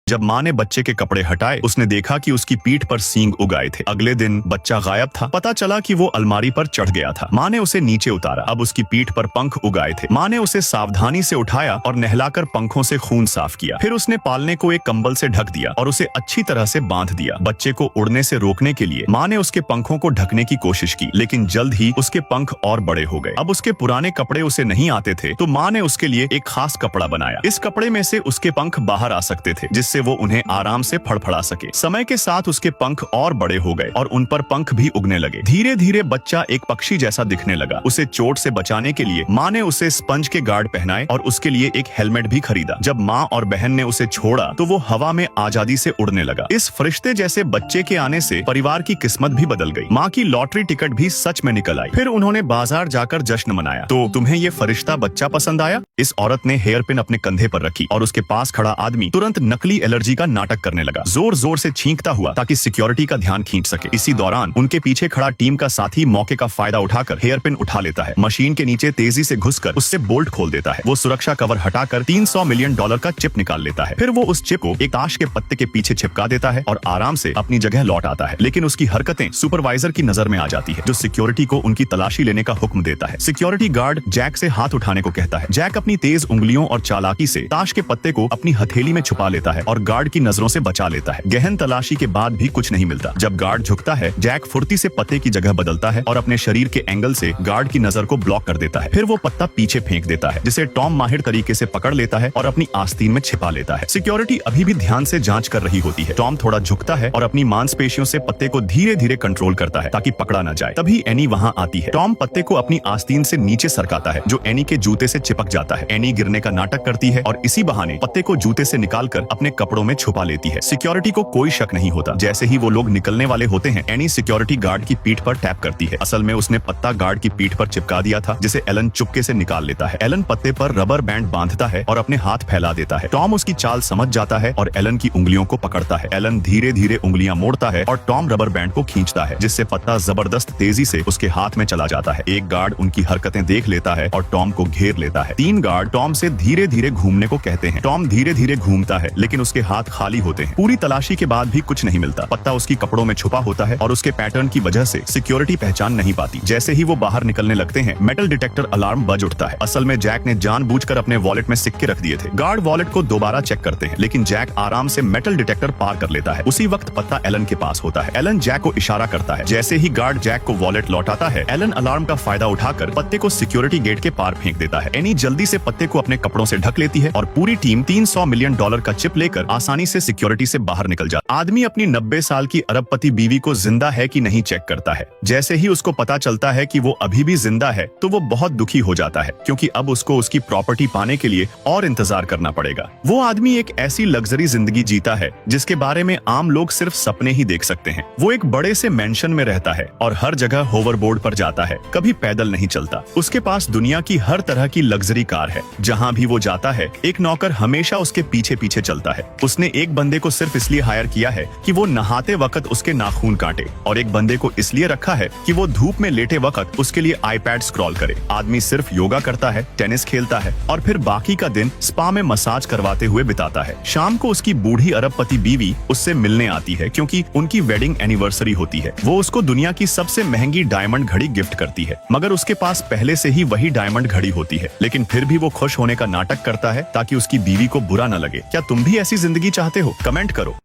जब माँ ने बच्चे के कपड़े हटाए, उसने देखा कि उसकी पीठ पर सींग उगाए थे। अगले दिन बच्चा गायब था। पता चला कि वो अलमारी पर चढ़ गया था। माँ ने उसे नीचे उतारा। अब उसकी पीठ पर पंख उगाए थे। माँ ने उसे सावधानी से उठाया और नहलाकर पंखों से खून साफ किया। फिर उसने पालने को एक कंबल से ढक दिया और उसे अच्छी तरह से बांध दिया। बच्चे को उड़ने से रोकने के लिए माँ ने उसके पंखों को ढकने की कोशिश की, लेकिन जल्द ही उसके पंख और बड़े हो गए। अब उसके पुराने कपड़े उसे नहीं आते थे, तो माँ ने उसके लिए एक खास कपड़ा बनाया। इस कपड़े में से उसके पंख बाहर आ सकते थे, जिससे वो उन्हें आराम से फड़फड़ा सके। समय के साथ उसके पंख और बड़े हो गए और उन पर पंख भी उगने लगे। धीरे धीरे बच्चा एक पक्षी जैसा दिखने लगा। उसे चोट से बचाने के लिए माँ ने उसे स्पंज के गार्ड पहनाए और उसके लिए एक हेलमेट भी खरीदा। जब माँ और बहन ने उसे छोड़ा तो वो हवा में आजादी से उड़ने लगा। इस फरिश्ते जैसे बच्चे के आने से परिवार की किस्मत भी बदल गई। माँ की लॉटरी टिकट भी सच में निकल आई। फिर उन्होंने बाजार जाकर जश्न मनाया। तो तुम्हें ये फरिश्ता बच्चा पसंद आया? इस औरत ने हेयर पिन अपने कंधे पर रखी और उसके पास खड़ा आदमी तुरंत नकली एलर्जी का नाटक करने लगा, जोर जोर से छींकता हुआ ताकि सिक्योरिटी का ध्यान खींच सके। इसी दौरान उनके पीछे खड़ा टीम का साथी मौके का फायदा उठाकर हेयर पिन उठा लेता है। मशीन के नीचे तेजी से घुसकर उससे बोल्ट खोल देता है। वो सुरक्षा कवर हटाकर $300 मिलियन का चिप निकाल लेता है। फिर वो उस चिप को एक ताश के पत्ते के पीछे चिपका देता है और आराम से अपनी जगह लौट आता है। लेकिन उसकी हरकतें सुपरवाइजर की नजर में आ जाती है, जो सिक्योरिटी को उनकी तलाशी लेने का हुक्म देता है। सिक्योरिटी गार्ड जैक से हाथ उठाने को कहता है। जैक अपनी तेज उंगलियों और चालाकी से ताश के पत्ते को अपनी हथेली में छुपा लेता है और गार्ड की नजरों से बचा लेता है। गहन तलाशी के बाद भी कुछ नहीं मिलता। जब गार्ड झुकता है, जैक फुर्ती से पत्ते की जगह बदलता है और अपने शरीर के एंगल से गार्ड की नजर को ब्लॉक कर देता है। फिर वो पत्ता पीछे फेंक देता है, जिसे टॉम माहिर तरीके से पकड़ लेता है और अपनी आस्तीन में छिपा लेता है। सिक्योरिटी अभी भी ध्यान से जांच कर रही होती है। टॉम थोड़ा झुकता है और अपनी मांसपेशियों से पत्ते को धीरे धीरे कंट्रोल करता है ताकि पकड़ा न जाए। तभी एनी वहाँ आती है। टॉम पत्ते को अपनी आस्तीन से नीचे सरकाता है, जो एनी के जूते से चिपक जाता है। एनी गिरने का नाटक करती है और इसी बहाने पत्ते को जूते से निकालकर अपने कपड़ों में छुपा लेती है। सिक्योरिटी को कोई शक नहीं होता। जैसे ही वो लोग निकलने वाले होते हैं, एनी सिक्योरिटी गार्ड की पीठ पर टैप करती है। असल में उसने पत्ता गार्ड की पीठ पर चिपका दिया था, जिसे एलन चुपके से निकाल लेता है। एलन पत्ते पर रबर बैंड बांधता है और अपने हाथ फैला देता है। टॉम उसकी चाल समझ जाता है और एलन की उंगलियों को पकड़ता है। एलन धीरे धीरे उंगलियां मोड़ता है और टॉम रबर बैंड को खींचता है, जिससे पत्ता जबरदस्त तेजी से उसके हाथ में चला जाता है। एक गार्ड उनकी हरकतें देख लेता है और टॉम को घेर लेता है। 3 गार्ड टॉम से धीरे धीरे घूमने को कहते हैं। टॉम धीरे धीरे घूमता है, लेकिन उसके हाथ खाली होते हैं। पूरी तलाशी के बाद भी कुछ नहीं मिलता। पत्ता उसकी कपड़ों में छुपा होता है और उसके पैटर्न की वजह से सिक्योरिटी पहचान नहीं पाती। जैसे ही वो बाहर निकलने लगते हैं, मेटल डिटेक्टर अलार्म बज उठता है। असल में जैक ने जानबूझकर अपने वॉलेट में सिक्के रख दिए थे। गार्ड वॉलेट को दोबारा चेक करते हैं, लेकिन जैक आराम से मेटल डिटेक्टर पार कर लेता है। उसी वक्त पत्ता एलन के पास होता है। एलन जैक को इशारा करता है। जैसे ही गार्ड जैक को वॉलेट लौटाता है, एलन अलार्म का फायदा उठाकर पत्ते को सिक्योरिटी गेट के पार फेंक देता है। एनी जल्दी से पत्ते को अपने कपड़ों से ढक लेती है और पूरी टीम $300 मिलियन का चिप लेकर आसानी से सिक्योरिटी से बाहर निकल जाती है। आदमी अपनी 90 साल की अरबपति बीवी को जिंदा है कि नहीं चेक करता है। जैसे ही उसको पता चलता है कि वो अभी भी जिंदा है, तो वो बहुत दुखी हो जाता है, क्योंकि अब उसको उसकी प्रॉपर्टी पाने के लिए और इंतजार करना पड़ेगा। वो आदमी एक ऐसी लग्जरी जिंदगी जीता है जिसके बारे में आम लोग सिर्फ सपने ही देख सकते हैं। वो एक बड़े से मेंशन में रहता है और हर जगह होवरबोर्ड पर जाता है, कभी पैदल नहीं चलता। उसके पास दुनिया की हर तरह की लग्जरी कार है। जहाँ भी वो जाता है, एक नौकर हमेशा उसके पीछे पीछे चलता है। उसने एक बंदे को सिर्फ इसलिए हायर किया है कि वो नहाते वक्त उसके नाखून काटे, और एक बंदे को इसलिए रखा है कि वो धूप में लेटे वक्त उसके लिए आईपैड स्क्रॉल करे। आदमी सिर्फ योगा करता है, टेनिस खेलता है और फिर बाकी का दिन स्पा में मसाज करवाते हुए बिताता है। शाम को उसकी बूढ़ी अरबपति बीवी उससे मिलने आती है, क्योंकि उनकी वेडिंग एनिवर्सरी होती है। वो उसको दुनिया की सबसे महंगी डायमंड घड़ी गिफ्ट करती है, मगर उसके पास पहले से ही वही डायमंड घड़ी होती है। लेकिन फिर भी वो खुश होने का नाटक करता है ताकि उसकी बीवी को बुरा न लगे। क्या तुम भी ऐसी जिंदगी चाहते हो? कमेंट करो।